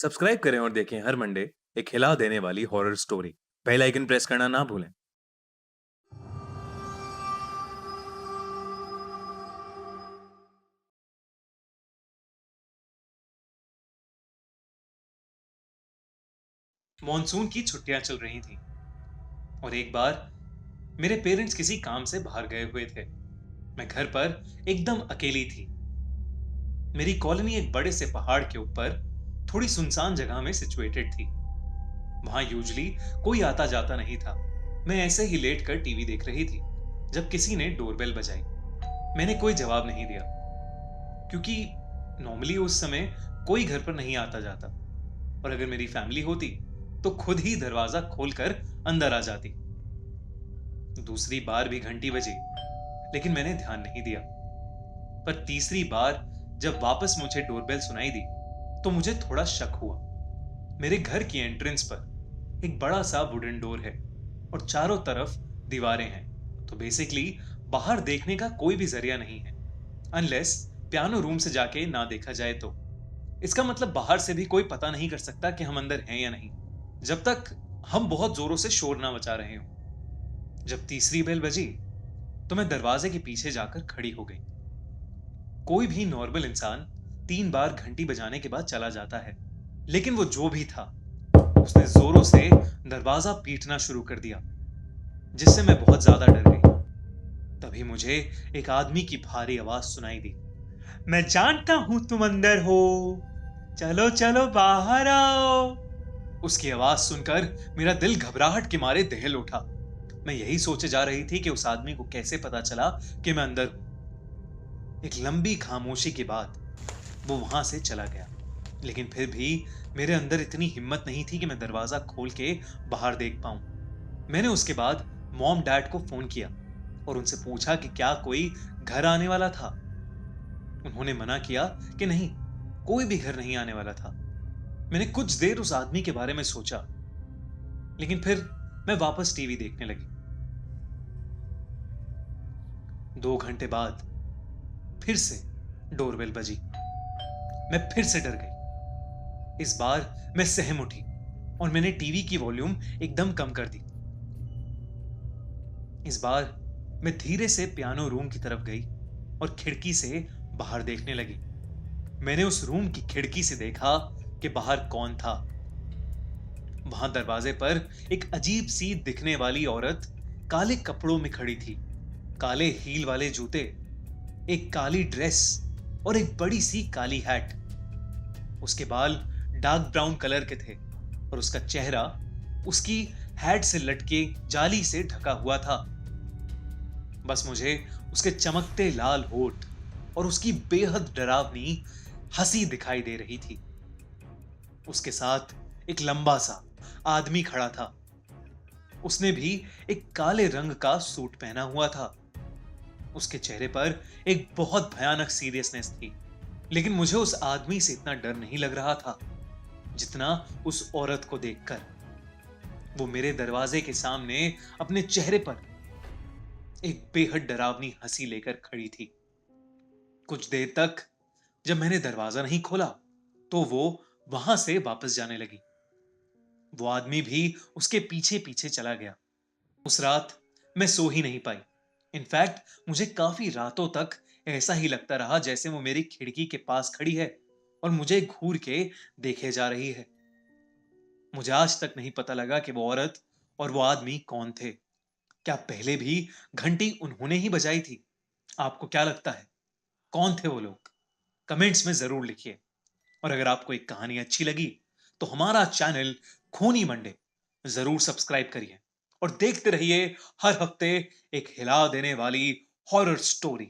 Subscribe करें और देखें हर मंडे एक हिला देने वाली horror story. Bell icon press करना ना भूलें। मॉनसून की छुट्टियां चल रही थीं और एक बार मेरे पेरेंट्स किसी काम से बाहर गए हुए थे। मैं घर पर एकदम अकेली थी। मेरी कॉलोनी एक बड़े से पहाड़ के ऊपर थोड़ी सुनसान जगह में सिचुएटेड थी। वहां यूजुअली कोई आता जाता नहीं था। मैं ऐसे ही लेट कर टीवी देख रही थी जब किसी ने डोरबेल बजाई। मैंने कोई जवाब नहीं दिया क्योंकि नॉर्मली उस समय कोई घर पर नहीं आता जाता और अगर मेरी फैमिली होती तो खुद ही दरवाजा खोलकर अंदर आ जाती। दूसरी बार भी घंटी बजी लेकिन मैंने ध्यान नहीं दिया। पर तीसरी बार जब वापस मुझे डोरबेल सुनाई दी तो मुझे थोड़ा शक हुआ। मेरे घर की एंट्रेंस पर एक बड़ा सा वुडन डोर है और चारों तरफ दीवारें हैं, तो बेसिकली बाहर देखने का कोई भी जरिया नहीं है अनलेस पियानो रूम से जाके ना देखा जाए तो। इसका मतलब बाहर से भी कोई पता नहीं कर सकता कि हम अंदर हैं या नहीं, जब तक हम बहुत जोरों से शोर ना मचा रहे हो। जब तीसरी बेल बजी तो मैं दरवाजे के पीछे जाकर खड़ी हो गई। कोई भी नॉर्मल इंसान 3 बार घंटी बजाने के बाद चला जाता है, लेकिन वो जो भी था उसने जोरों से दरवाजा पीटना शुरू कर दिया, जिससे मैं बहुत ज्यादा डर गई। तभी मुझे एक आदमी की भारी आवाज सुनाई दी। मैं जानता हूं तुम अंदर हो, चलो चलो बाहर आओ। उसकी आवाज सुनकर मेरा दिल घबराहट के मारे दहल उठा। मैं यही सोचे जा रही थी कि उस आदमी को कैसे पता चला कि मैं अंदर हूं। एक लंबी खामोशी के बाद वो वहां से चला गया, लेकिन फिर भी मेरे अंदर इतनी हिम्मत नहीं थी कि मैं दरवाजा खोल के बाहर देख पाऊं। मैंने उसके बाद मॉम डैड को फोन किया और उनसे पूछा कि क्या कोई घर आने वाला था। उन्होंने मना किया कि नहीं, कोई भी घर नहीं आने वाला था। मैंने कुछ देर उस आदमी के बारे में सोचा, लेकिन फिर मैं वापस टीवी देखने लगी। 2 घंटे बाद फिर से डोरबेल बजी। मैं फिर से डर गई। इस बार मैं सहम उठी और मैंने टीवी की वॉल्यूम एकदम कम कर दी। इस बार मैं धीरे से पियानो रूम की तरफ गई और खिड़की से बाहर देखने लगी। मैंने उस रूम की खिड़की से देखा कि बाहर कौन था। वहां दरवाजे पर एक अजीब सी दिखने वाली औरत काले कपड़ों में खड़ी थी। काले हील वाले जूते, एक काली ड्रेस और एक बड़ी सी काली हैट। उसके बाल डार्क ब्राउन कलर के थे और उसका चेहरा उसकी हैट से लटके जाली से ढका हुआ था। बस मुझे उसके चमकते लाल होठ और उसकी बेहद डरावनी हंसी दिखाई दे रही थी। उसके साथ एक लंबा सा आदमी खड़ा था। उसने भी एक काले रंग का सूट पहना हुआ था। उसके चेहरे पर एक बहुत भयानक सीरियसनेस थी, लेकिन मुझे उस आदमी से इतना डर नहीं लग रहा था जितना उस औरत को देखकर। वो मेरे दरवाजे के सामने अपने चेहरे पर एक बेहद डरावनी हंसी लेकर खड़ी थी। कुछ देर तक जब मैंने दरवाजा नहीं खोला तो वो वहां से वापस जाने लगी। वो आदमी भी उसके पीछे पीछे चला गया। उस रात मैं सो ही नहीं पाई। इनफैक्ट मुझे काफी रातों तक ऐसा ही लगता रहा जैसे वो मेरी खिड़की के पास खड़ी है और मुझे घूर के देखे जा रही है। मुझे आज तक नहीं पता लगा कि वो औरत और वो आदमी कौन थे। क्या पहले भी घंटी उन्होंने ही बजाई थी? आपको क्या लगता है, कौन थे वो लोग? कमेंट्स में जरूर लिखिए। और अगर आपको एक कहानी अच्छी लगी तो हमारा चैनल खूनी मंडे जरूर सब्सक्राइब करिए और देखते रहिए हर हफ्ते एक हिला देने वाली हॉरर स्टोरी।